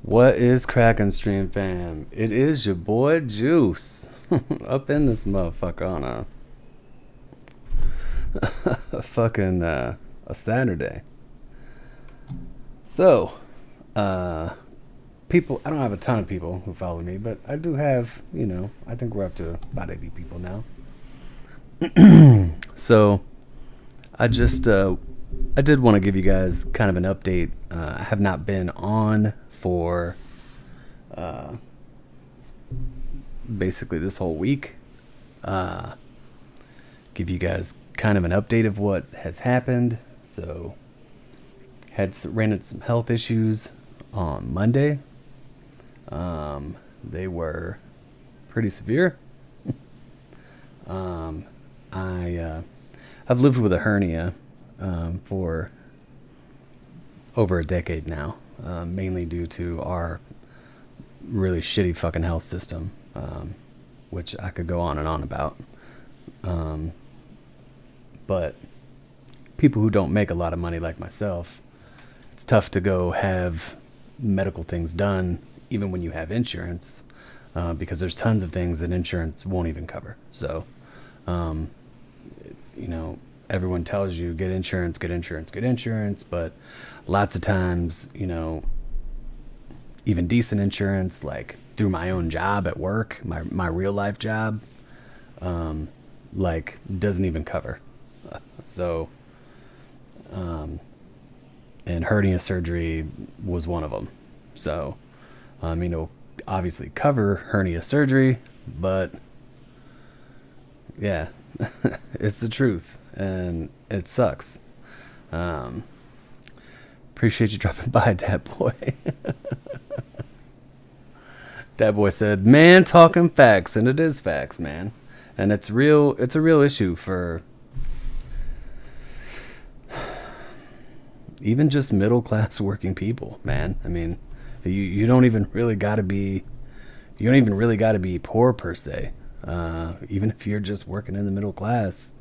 What is cracking, stream fam? It is your boy Juice up in this motherfucker on a fucking a Saturday. So, uh, people. I don't have a ton of people who follow me, but I do have. I think we're up to about 80 people now. So, I just I did want to give you guys kind of an update. I have not been on for uh, basically this whole week. Uh, give you guys kind of an update of what has happened. So, ran into some health issues on Monday. They were pretty severe. Um, I've lived with a hernia for over a decade now, mainly due to our really shitty fucking health system, which I could go on and on about. Um, but people who don't make a lot of money like myself, it's tough to go have medical things done even when you have insurance, because there's tons of things that insurance won't even cover. So, um, you know, everyone tells you get insurance, get insurance, get insurance, but lots of times, even decent insurance, like through my own job at work, my real life job, um, like doesn't even cover. So, um, and hernia surgery was one of them. So, obviously cover hernia surgery, but yeah, it's the truth, and it sucks. Um, Appreciate you dropping by, Dad Boy. Dad Boy said, "Man, talking facts," and it is facts, man, and it's real. It's a real issue for even just middle class working people, man. I mean, you don't even really got to be you don't even really got to be poor per se. Even if you're just working in the middle class,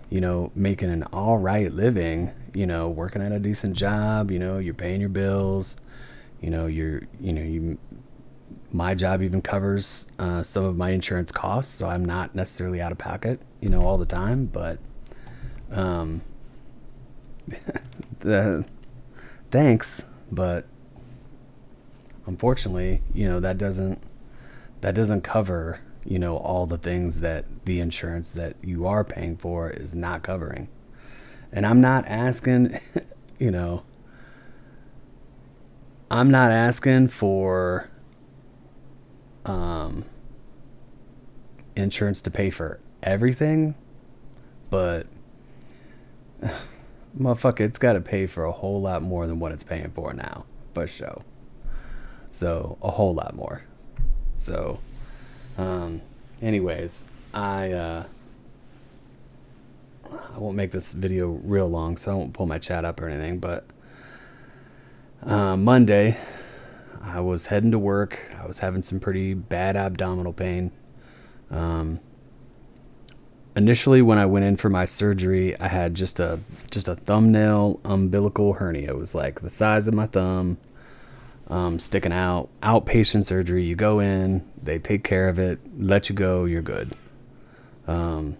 making an all right living, working at a decent job, you're paying your bills, you my job even covers some of my insurance costs, so I'm not necessarily out of pocket, all the time. But um, the thanks, but unfortunately, that doesn't cover all the things that the insurance that you are paying for is not covering. And I'm not asking, you know, I'm not asking for um, insurance to pay for everything, but motherfucker, it's got to pay for a whole lot more than what it's paying for now, for sure. So a whole lot more. So, um, anyways, I won't make this video real long, so I won't pull my chat up or anything. But Monday, I was heading to work. I was having some pretty bad abdominal pain. Um, Initially, when I went in for my surgery, I had just a thumbnail umbilical hernia. It was like the size of my thumb, sticking out. Outpatient surgery. You go in, they take care of it, let you go, you're good. Um,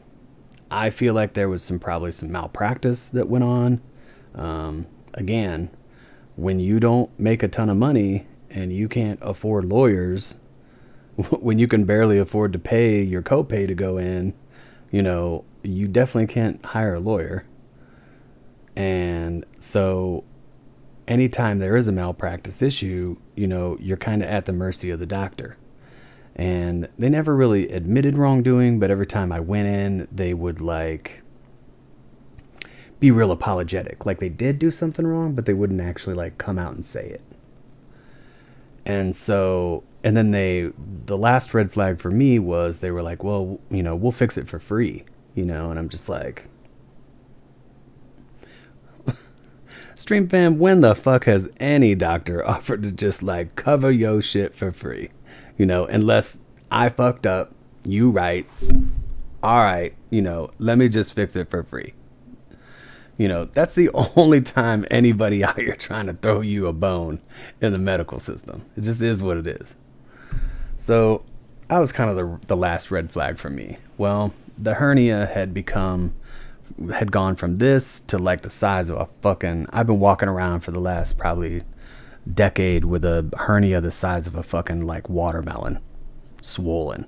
I feel like there was probably some malpractice that went on. Again, when you don't make a ton of money and you can't afford lawyers, when you can barely afford to pay your copay to go in, you definitely can't hire a lawyer. And so anytime there is a malpractice issue, you're kind of at the mercy of the doctor. And they never really admitted wrongdoing, but every time I went in, they would like be real apologetic. Like they did do something wrong, but they wouldn't actually like come out and say it. And so, and then the last red flag for me was they were like, well, we'll fix it for free, and I'm just like, stream fam, when the fuck has any doctor offered to just like cover your shit for free? Unless I fucked up, you right, all right, let me just fix it for free. That's the only time anybody out here trying to throw you a bone in the medical system. It just is what it is. So that was kind of the last red flag for me. Well, the hernia had gone from this to like the size of a fucking, I've been walking around for the last probably decade with a hernia the size of a fucking like watermelon, swollen,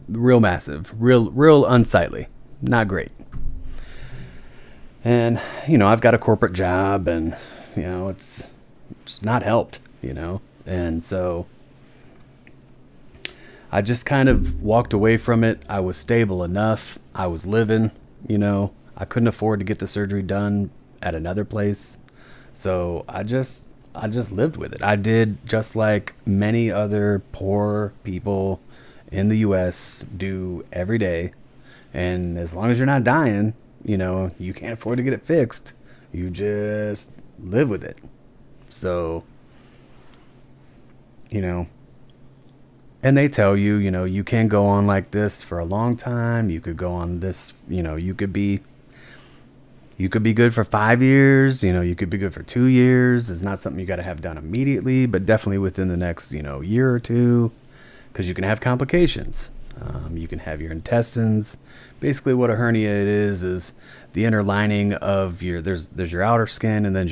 real massive, real unsightly, not great. And I've got a corporate job, and it's not helped, and so I just kind of walked away from it. I was stable enough. I was living, I couldn't afford to get the surgery done at another place. So I just lived with it. I did just like many other poor people in the US do every day. And as long as you're not dying, you can't afford to get it fixed. You just live with it. So, and they tell you, you can go on like this for a long time. You could go on this, you could be good for 5 years. You could be good for 2 years. It's not something you got to have done immediately, but definitely within the next, year or two, because you can have complications. You can have your intestines. Basically what a hernia is the inner lining of there's your outer skin, and then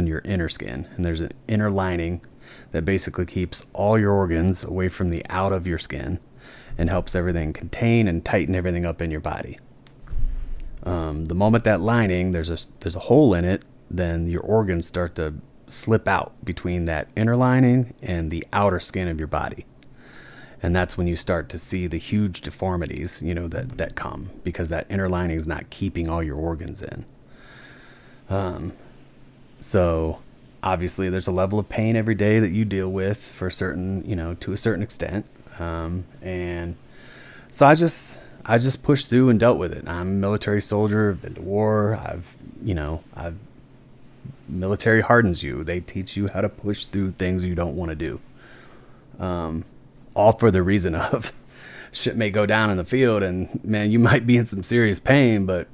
your inner skin. And there's an inner lining that basically keeps all your organs away from the out of your skin and helps everything contain and tighten everything up in your body. The moment that lining, there's a hole in it, then your organs start to slip out between that inner lining and the outer skin of your body. And that's when you start to see the huge deformities, that come, because that inner lining is not keeping all your organs in. So obviously there's a level of pain every day that you deal with for certain, to a certain extent. And so I just pushed through and dealt with it. I'm a military soldier, I've been to war. Military hardens you. They teach you how to push through things you don't want to do. All for the reason of shit may go down in the field, and man, you might be in some serious pain, but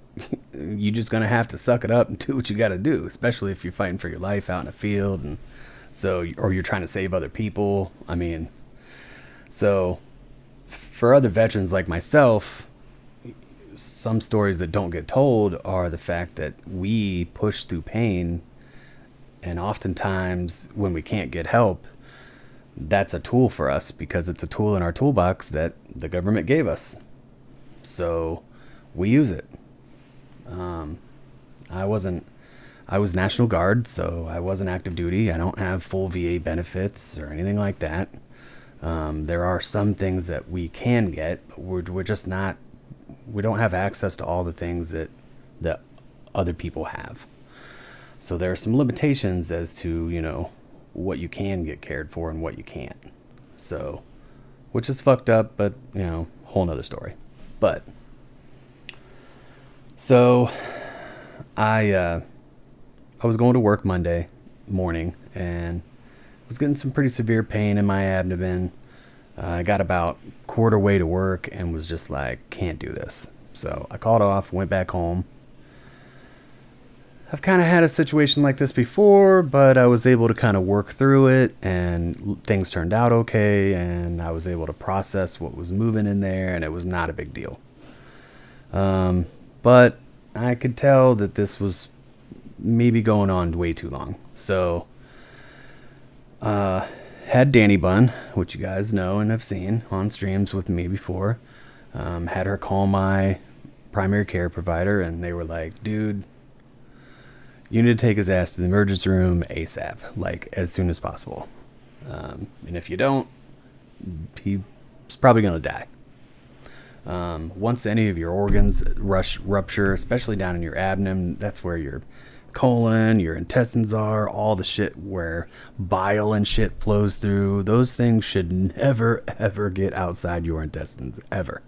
you're just going to have to suck it up and do what you got to do, especially if you're fighting for your life out in the field. And so, or you're trying to save other people. So for other veterans like myself, some stories that don't get told are the fact that we push through pain, and oftentimes when we can't get help, that's a tool for us, because it's a tool in our toolbox that the government gave us. So we use it. I was National Guard, so I wasn't active duty. I don't have full VA benefits or anything like that. There are some things that we can get, but we're just not, we don't have access to all the things that other people have. So there are some limitations as to, what you can get cared for and what you can't. So, which is fucked up, but, whole nother story. But, so I was going to work Monday morning and was getting some pretty severe pain in my abdomen. I got about quarter way to work and was just like, can't do this. So I called off, went back home. I've kind of had a situation like this before, but I was able to kind of work through it, and things turned out okay, and I was able to process what was moving in there, and it was not a big deal. But I could tell that this was maybe going on way too long. So had Danny Bun, which you guys know and have seen on streams with me before, had her call my primary care provider, and they were like, dude, you need to take his ass to the emergency room ASAP, like as soon as possible. And if you don't, he's probably going to die. Once any of your organs rupture, especially down in your abdomen, that's where your colon, your intestines are, all the shit where bile and shit flows through. Those things should never, ever get outside your intestines. Ever.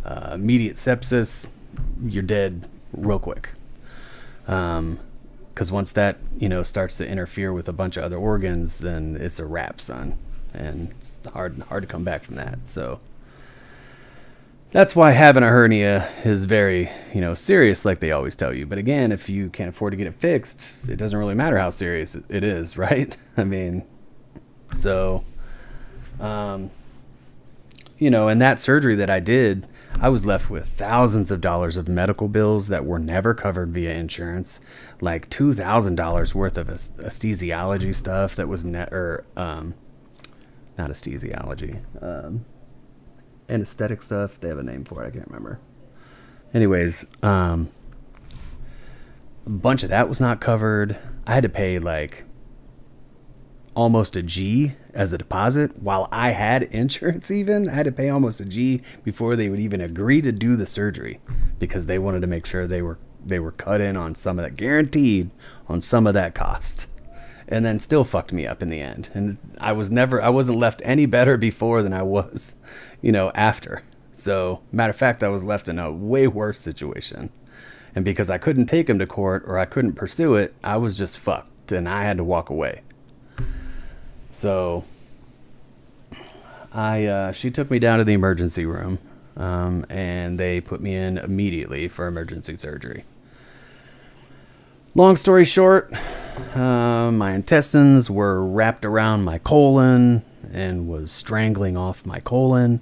Immediate sepsis, you're dead real quick. Because once that, starts to interfere with a bunch of other organs, then it's a wrap, son. And it's hard to come back from that. So That's why having a hernia is very, serious, like they always tell you. But again, if you can't afford to get it fixed, it doesn't really matter how serious it is, right? I mean, so, and that surgery that I did, I was left with thousands of dollars of medical bills that were never covered via insurance, like $2,000 worth of anesthesiology stuff that was not anesthesiology, anesthetic stuff. They have a name for it. I can't remember. Anyways, a bunch of that was not covered. I had to pay like almost a G as a deposit while I had insurance. Even I had to pay almost a G before they would even agree to do the surgery, because they wanted to make sure they were cut in on some of that, guaranteed on some of that cost, and then still fucked me up in the end. And I wasn't left any better before than I was, after. So matter of fact, I was left in a way worse situation. And because I couldn't take him to court, or I couldn't pursue it, I was just fucked and I had to walk away. So she took me down to the emergency room, and they put me in immediately for emergency surgery. Long story short, my intestines were wrapped around my colon and was strangling off my colon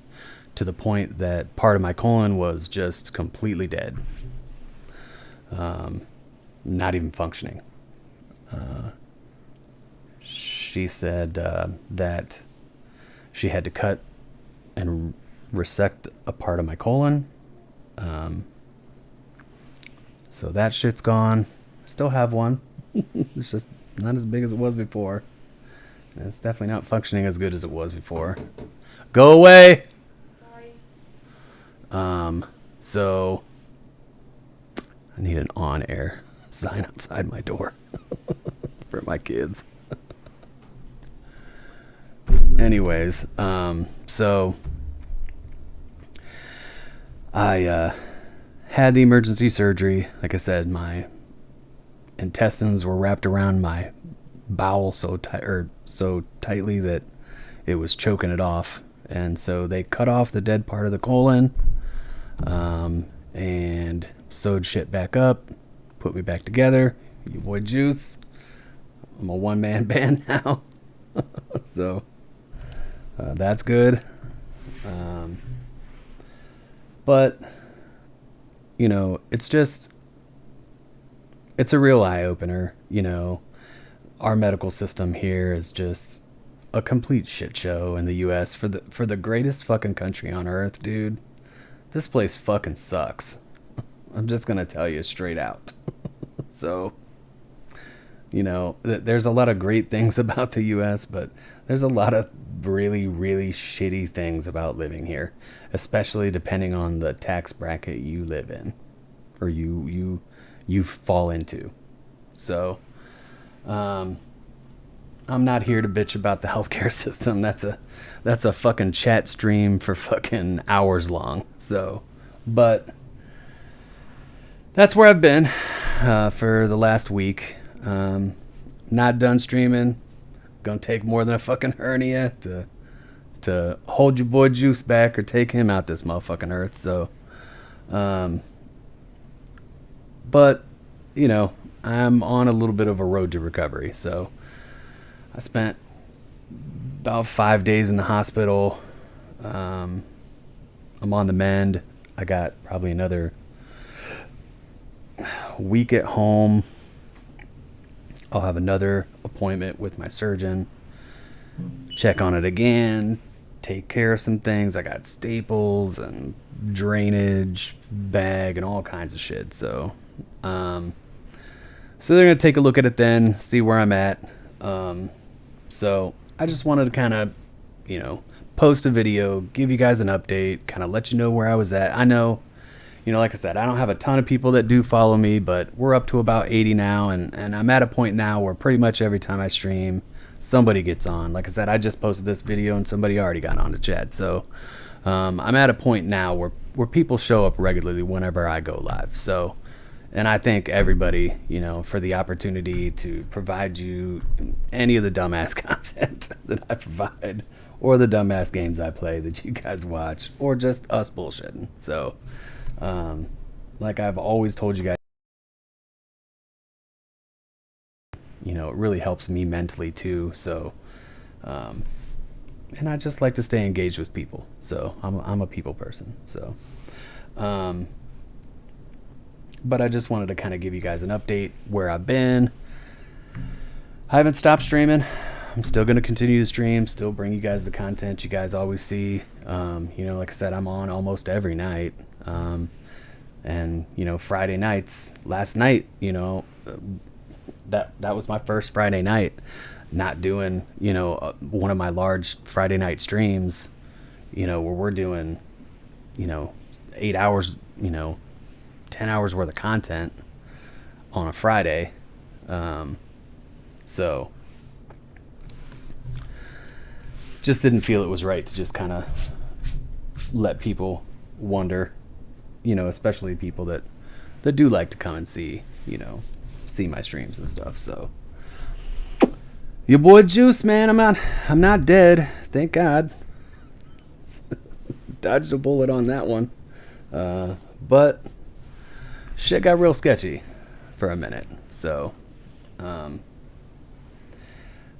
to the point that part of my colon was just completely dead. Not even functioning. She said that she had to cut and resect a part of my colon. So that shit's gone. Still have one. It's just not as big as it was before. And it's definitely not functioning as good as it was before. Go away! Sorry. So I need an on-air sign outside my door for my kids. Anyways, so I had the emergency surgery. Like I said, my intestines were wrapped around my bowel so tightly that it was choking it off. And so they cut off the dead part of the colon, and sewed shit back up, put me back together. Your boy Juice. I'm a one-man band now. So that's good. But it's a real eye-opener. Our medical system here is just a complete shit show in the US for the greatest fucking country on earth, dude. This place fucking sucks. I'm just gonna tell you straight out. So, there's a lot of great things about the US, but there's a lot of really, really shitty things about living here, especially depending on the tax bracket you live in, or you fall into. So, I'm not here to bitch about the healthcare system. That's a fucking chat stream for fucking hours long. So, but that's where I've been for the last week. Not done streaming. Gonna take more than a fucking hernia to hold your boy Juice back or take him out this motherfucking earth. So, but I'm on a little bit of a road to recovery. So I spent about 5 days in the hospital. I'm on the mend. I got probably another week at home. I'll have another appointment with my surgeon, check on it again, take care of some things. I got staples and drainage bag and all kinds of shit. So they're going to take a look at it then, see where I'm at. So I just wanted to kind of, post a video, give you guys an update, kind of let you know where I was at. I know, like I said, I don't have a ton of people that do follow me, but we're up to about 80 now. And I'm at a point now where pretty much every time I stream, somebody gets on. Like I said, I just posted this video and somebody already got on to chat. So I'm at a point now where people show up regularly whenever I go live. So And I thank everybody, for the opportunity to provide you any of the dumbass content that I provide, or the dumbass games I play that you guys watch, or just us bullshitting. So, like I've always told you guys, it really helps me mentally too. So, um, and I just like to stay engaged with people. So I'm a people person. So, um, but I just wanted to kind of give you guys an update where I've been. I haven't stopped streaming. I'm still going to continue to stream, still bring you guys the content you guys always see. Like I said, I'm on almost every night. And Friday nights, last night, that was my first Friday night not doing, one of my large Friday night streams, where we're doing, 8 hours, 10 hours worth of content on a Friday. So just didn't feel it was right to just kind of let people wonder, especially people that do like to come and see my streams and stuff. So your boy Juice, man, I'm not dead, thank God. Dodged a bullet on that one. But shit got real sketchy for a minute. So it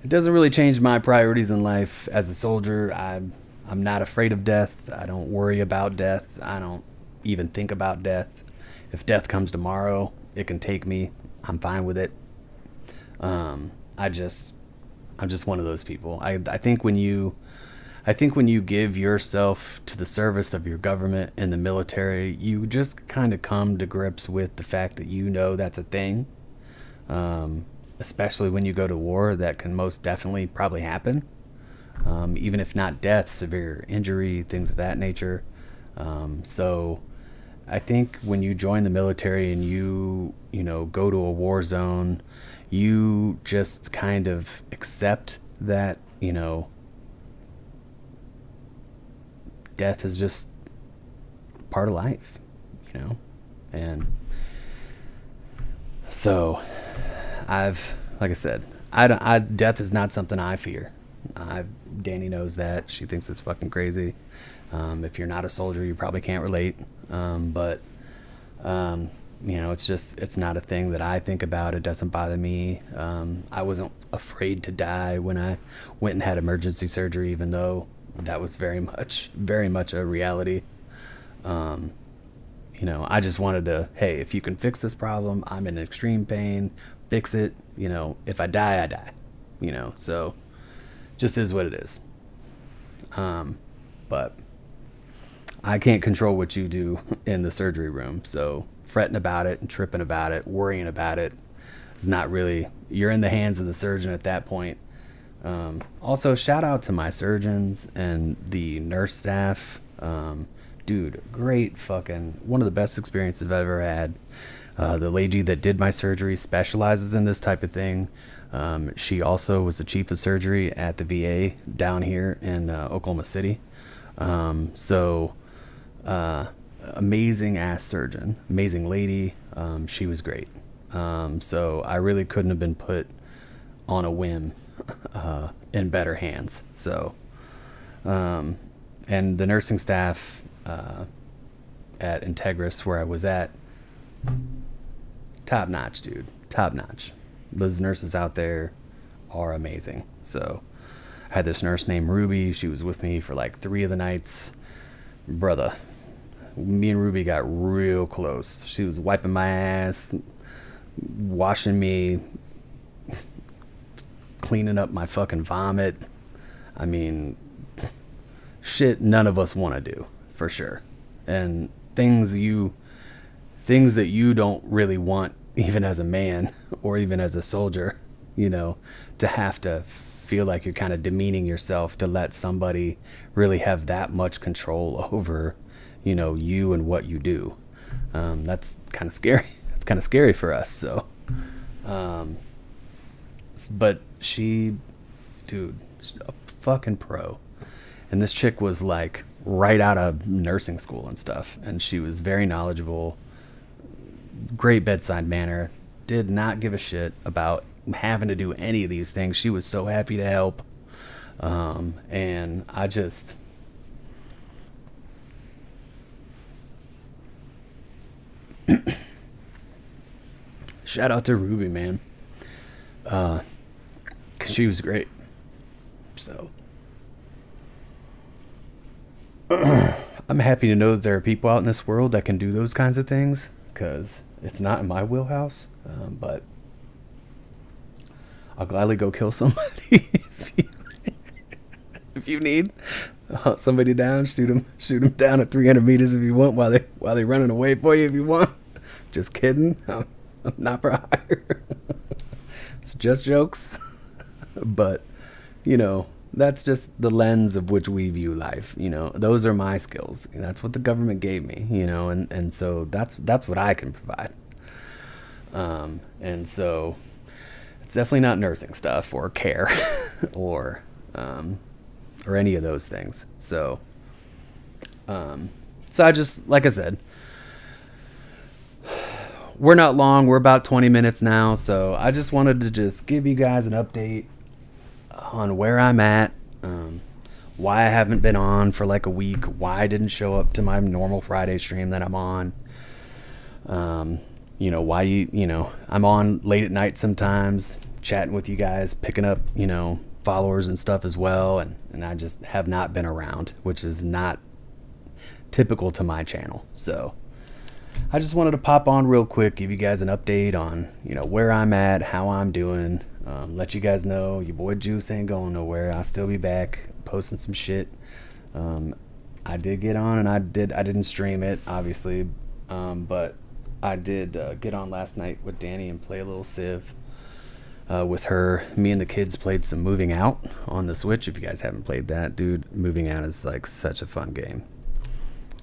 doesn't really change my priorities in life. As a soldier, I'm not afraid of death. I don't worry about death. I don't even think about death. If death comes tomorrow, it can take me. I'm fine with it. I'm just one of those people. I think when you give yourself to the service of your government and the military, you just kind of come to grips with the fact that that's a thing. Especially when you go to war, that can most definitely probably happen. Even if not death, severe injury, things of that nature. So I think when you join the military and you go to a war zone, you just kind of accept that, death is just part of life, and so like I said, death is not something I fear. Danny knows that. She thinks it's fucking crazy. If you're not a soldier, you probably can't relate. But it's not a thing that I think about. It doesn't bother me. I wasn't afraid to die when I went and had emergency surgery, even though that was very much a reality. I just wanted to, hey, if you can fix this problem, I'm in extreme pain, fix it. If I die, I die. So just is what it is. But I can't control what you do in the surgery room. So fretting about it and tripping about it, worrying about it is not really, you're in the hands of the surgeon at that point. Also, shout out to my surgeons and the nurse staff. Dude, great fucking, one of the best experiences I've ever had. The lady that did my surgery specializes in this type of thing. She also was the chief of surgery at the VA down here in Oklahoma City. Amazing ass surgeon, amazing lady. She was great. So I really couldn't have been put on a whim in better hands. So, and the nursing staff at Integris, where I was at, top notch, dude, top notch. Those nurses out there are amazing. So I had this nurse named Ruby. She was with me for like 3 of the nights. Brother, me and Ruby got real close. She was wiping my ass, washing me, cleaning up my fucking vomit. I mean, shit none of us want to do, for sure. And things that you don't really want, even as a man or even as a soldier, to have to feel like you're kind of demeaning yourself to let somebody really have that much control over, you and what you do. That's kind of scary. It's kind of scary for us. So, but she's a fucking pro. And this chick was like right out of nursing school and stuff. And she was very knowledgeable, great bedside manner. Did not give a shit about having to do any of these things. She was so happy to help. And I just, shout out to Ruby, man. 'Cause she was great. So I'm happy to know that there are people out in this world that can do those kinds of things, because it's not in my wheelhouse. But I'll gladly go kill somebody if you need. Hunt somebody down, shoot them down at 300 meters if you want, while they running away for you if you want. Just kidding. I'm not for hire. It's just jokes. But, that's just the lens of which we view life. Those are my skills. That's what the government gave me, and so that's what I can provide. And so it's definitely not nursing stuff or care or any of those things. So I just, like I said, we're not long. We're about 20 minutes now. So I just wanted to just give you guys an update on where I'm at, why I haven't been on for like a week, why I didn't show up to my normal Friday stream that I'm on. Why I'm on late at night sometimes, chatting with you guys, picking up, followers and stuff as well. And I just have not been around, which is not typical to my channel. So I just wanted to pop on real quick, give you guys an update on, where I'm at, how I'm doing. Let you guys know your boy Juice ain't going nowhere. I'll still be back posting some shit. I did get on, and I didn't stream it, obviously, but I did get on last night with Danny and play a little Civ with her. Me and the kids played some Moving Out on the Switch. If you guys haven't played that, dude, Moving Out is like such a fun game.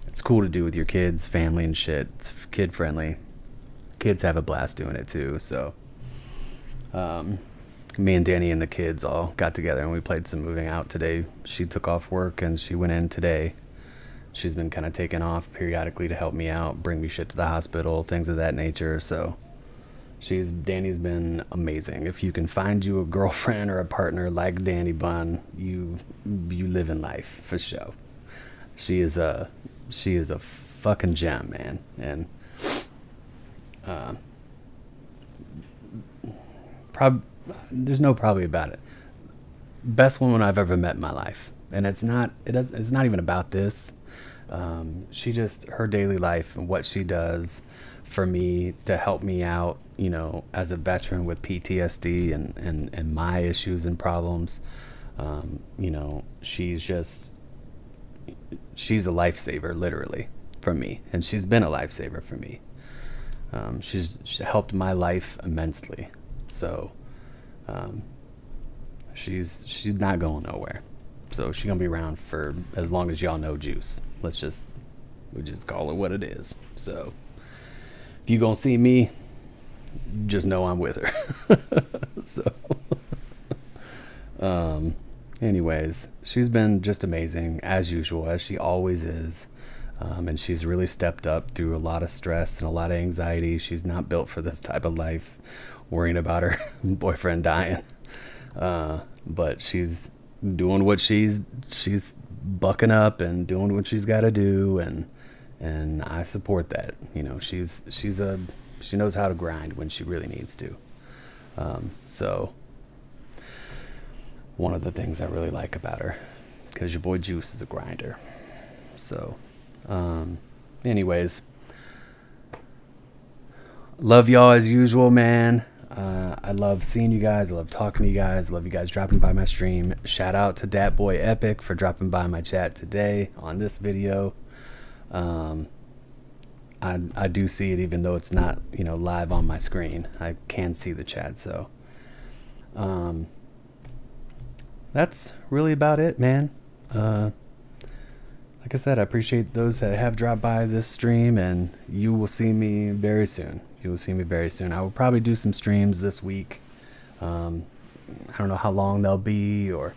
It's cool to do with your kids, family, and shit. It's kid friendly. Kids have a blast doing it too. So me and Danny and the kids all got together and we played some Moving Out today. She took off work and she went in today. She's been kind of taking off periodically to help me out, bring me shit to the hospital, things of that nature. So Danny's been amazing. If you can find you a girlfriend or a partner like Danny Bunn, you live in life for sure. She is a fucking gem, man. And there's no probably about it. Best woman I've ever met in my life. And it's not even about this. Her daily life and what she does for me to help me out, as a veteran with PTSD and my issues and problems. She's a lifesaver, literally, for me. And she's been a lifesaver for me. She's helped my life immensely. So she's not going nowhere. So she's gonna be around for as long as y'all know Juice. We just call it what it is. So if you gonna see me, just know I'm with her. So anyways, she's been just amazing as usual, as she always is. And she's really stepped up through a lot of stress and a lot of anxiety. She's not built for this type of life, worrying about her boyfriend dying. But she's doing what she's bucking up and doing what she's got to do, and I support that. She knows how to grind when she really needs to. So one of the things I really like about her, because your boy Juice is a grinder. So anyways, love y'all as usual, man. I love seeing you guys. I love talking to you guys. I love you guys dropping by my stream. Shout out to Dat Boy Epic for dropping by my chat today on this video. I do see it, even though it's not, live on my screen. I can see the chat. So that's really about it, man. Like I said, I appreciate those that have dropped by this stream, and you will see me very soon. I will probably do some streams this week. I don't know how long they'll be or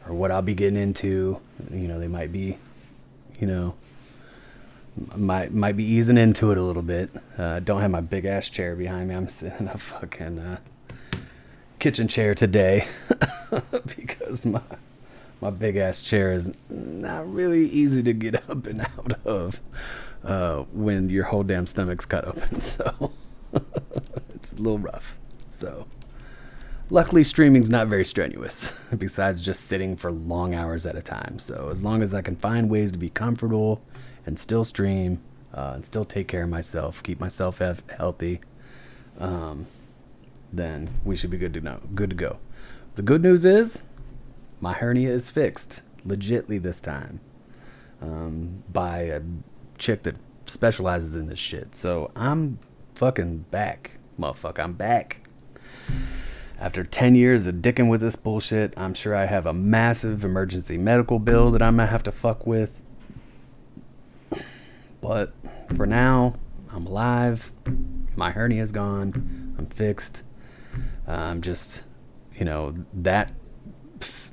what I'll be getting into. They might be, Might be easing into it a little bit. Don't have my big ass chair behind me. I'm sitting in a fucking kitchen chair today because my big ass chair is not really easy to get up and out of when your whole damn stomach's cut open. So it's a little rough. So luckily streaming's not very strenuous besides just sitting for long hours at a time. So as long as I can find ways to be comfortable and still stream and still take care of myself, keep myself healthy, then we should be good to go. The good news is my hernia is fixed legitly this time by a chick that specializes in this shit. So I'm fucking back, motherfucker. I'm back. After 10 years of dicking with this bullshit, I'm sure I have a massive emergency medical bill that I'm gonna have to fuck with. But for now, I'm alive. My hernia is gone. I'm fixed. I'm just, that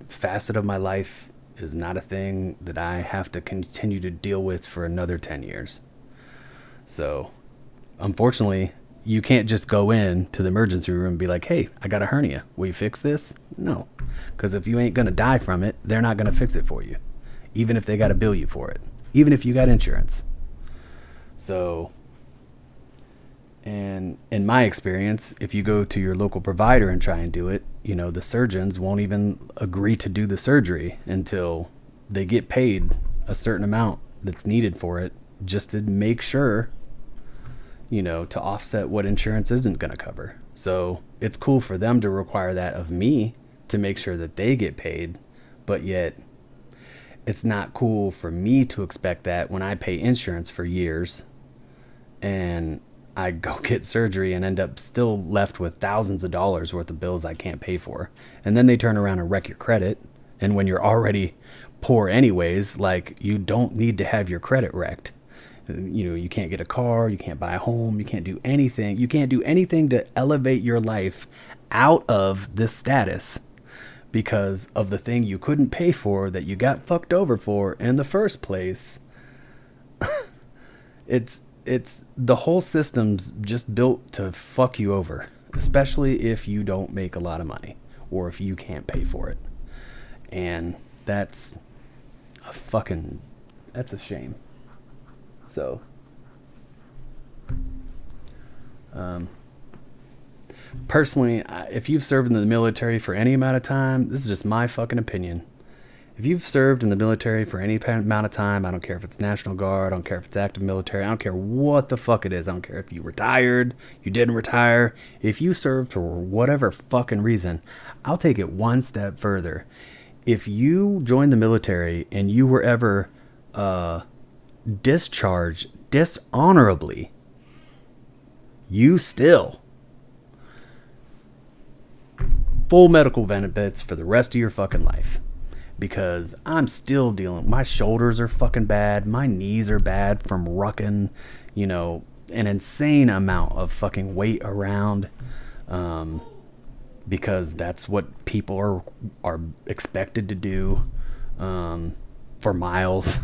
facet of my life is not a thing that I have to continue to deal with for another 10 years. So, unfortunately, you can't just go in to the emergency room and be like, hey, I got a hernia. Will you fix this? No. Because if you ain't going to die from it, they're not going to fix it for you. Even if they got to bill you for it. Even if you got insurance. So, and in my experience, if you go to your local provider and try and do it, the surgeons won't even agree to do the surgery until they get paid a certain amount that's needed for it, just to make sure, to offset what insurance isn't going to cover. So it's cool for them to require that of me to make sure that they get paid, but yet it's not cool for me to expect that when I pay insurance for years and I go get surgery and end up still left with thousands of dollars worth of bills I can't pay for. And then they turn around and wreck your credit. And when you're already poor anyways, like, you don't need to have your credit wrecked. You can't get a car, you can't buy a home, you can't do anything. You can't do anything to elevate your life out of this status because of the thing you couldn't pay for that you got fucked over for in the first place. It's the whole system's just built to fuck you over, especially if you don't make a lot of money or if you can't pay for it. And that's a shame. So, personally, if you've served in the military for any amount of time, this is just my fucking opinion. If you've served in the military for any amount of time, I don't care if it's National Guard, I don't care if it's active military, I don't care what the fuck it is, I don't care if you retired, you didn't retire, if you served for whatever fucking reason, I'll take it one step further. If you joined the military and you were ever discharged dishonorably, you still full medical benefits for the rest of your fucking life. Because I'm still my shoulders are fucking bad, my knees are bad from rucking, an insane amount of fucking weight around, because that's what people are expected to do, for miles.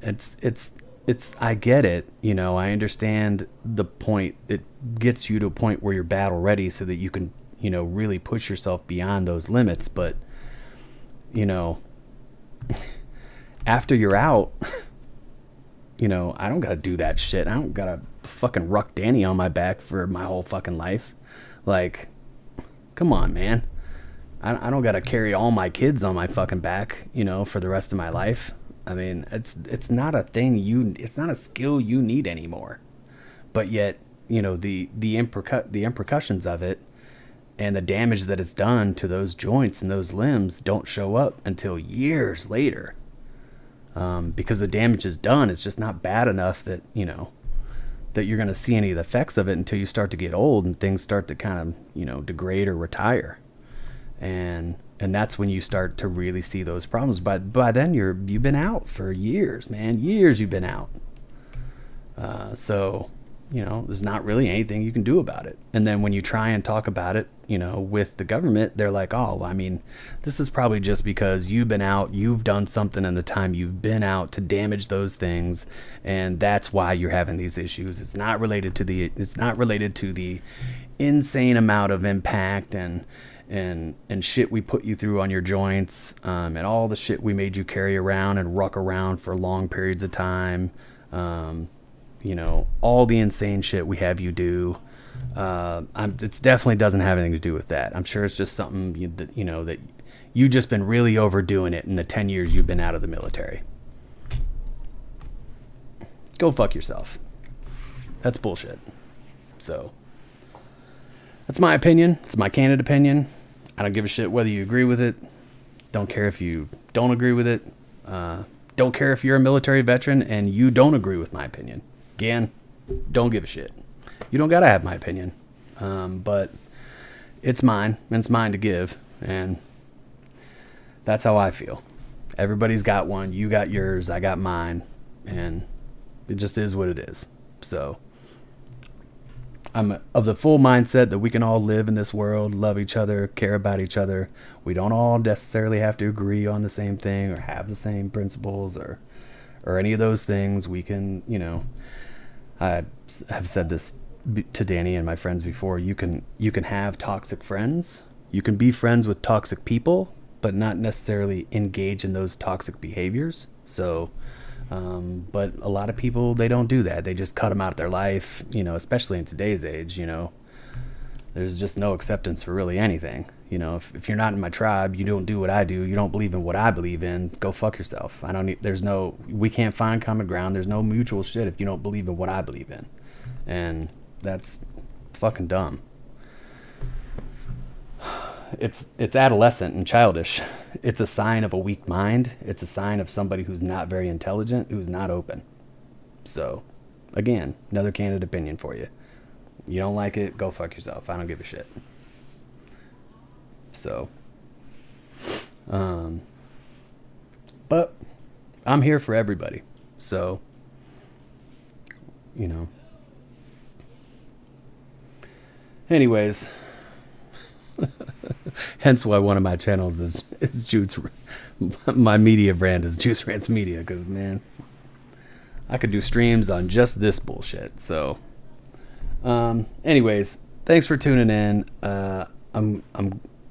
It's I get it, I understand the point. It gets you to a point where you're battle ready so that you can, really push yourself beyond those limits, but after you're out, I don't gotta do that shit. I don't gotta fucking ruck Danny on my back for my whole fucking life. Like, come on, man. I don't gotta carry all my kids on my fucking back, for the rest of my life. I mean, it's not a thing it's not a skill you need anymore. But yet, the implications of it and the damage that it's done to those joints and those limbs don't show up until years later. Because the damage is done. It's just not bad enough that, that you're going to see any of the effects of it until you start to get old and things start to kind of, degrade or retire. And that's when you start to really see those problems. But by then you've been out for years, man. Years you've been out. So, there's not really anything you can do about it. And then when you try and talk about it, with the government, they're like, oh, I mean, this is probably just because you've been out, you've done something in the time you've been out to damage those things, and that's why you're having these issues. It's not related to the insane amount of impact and shit we put you through on your joints, and all the shit we made you carry around and ruck around for long periods of time. All the insane shit we have you do. It definitely doesn't have anything to do with that. I'm sure it's just something that you've just been really overdoing it in the 10 years you've been out of the military. Go fuck yourself. That's bullshit. So that's my opinion. It's my candid opinion. I don't give a shit whether you agree with it. Don't care if you don't agree with it. Don't care if you're a military veteran and you don't agree with my opinion. Again, don't give a shit. You don't gotta have my opinion, but it's mine, and it's mine to give, and that's how I feel. Everybody's got one. You got yours. I got mine, and it just is what it is. So I'm of the full mindset that we can all live in this world, love each other, care about each other. We don't all necessarily have to agree on the same thing or have the same principles or any of those things. We can, I have said this to Danny and my friends before. You can have toxic friends. You can be friends with toxic people, but not necessarily engage in those toxic behaviors. So, but a lot of people, they don't do that. They just cut them out of their life, especially in today's age. There's just no acceptance for really anything. If you're not in my tribe, you don't do what I do, you don't believe in what I believe in, go fuck yourself. We can't find common ground. There's no mutual shit if you don't believe in what I believe in. And that's fucking dumb. It's adolescent and childish. It's a sign of a weak mind. It's a sign of somebody who's not very intelligent, who's not open. So, again, another candid opinion for you. You don't like it, go fuck yourself. I don't give a shit. So, but I'm here for everybody. So, anyways, hence why one of my channels is Juice. My media brand is Juice Rants Media, because man, I could do streams on just this bullshit. So, anyways, thanks for tuning in.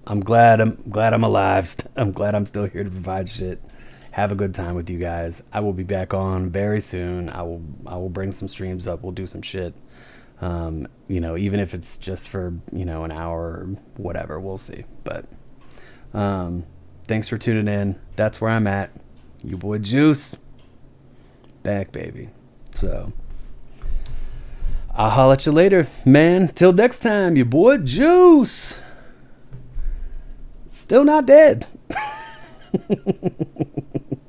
I'm glad I'm alive. I'm glad I'm still here to provide shit. Have a good time with you guys. I will be back on very soon. I will bring some streams up. We'll do some shit. Even if it's just for, an hour or whatever, we'll see. But, thanks for tuning in. That's where I'm at. You boy Juice. Back, baby. So, I'll holler at you later, man. Till next time, your boy Juice. Still not dead.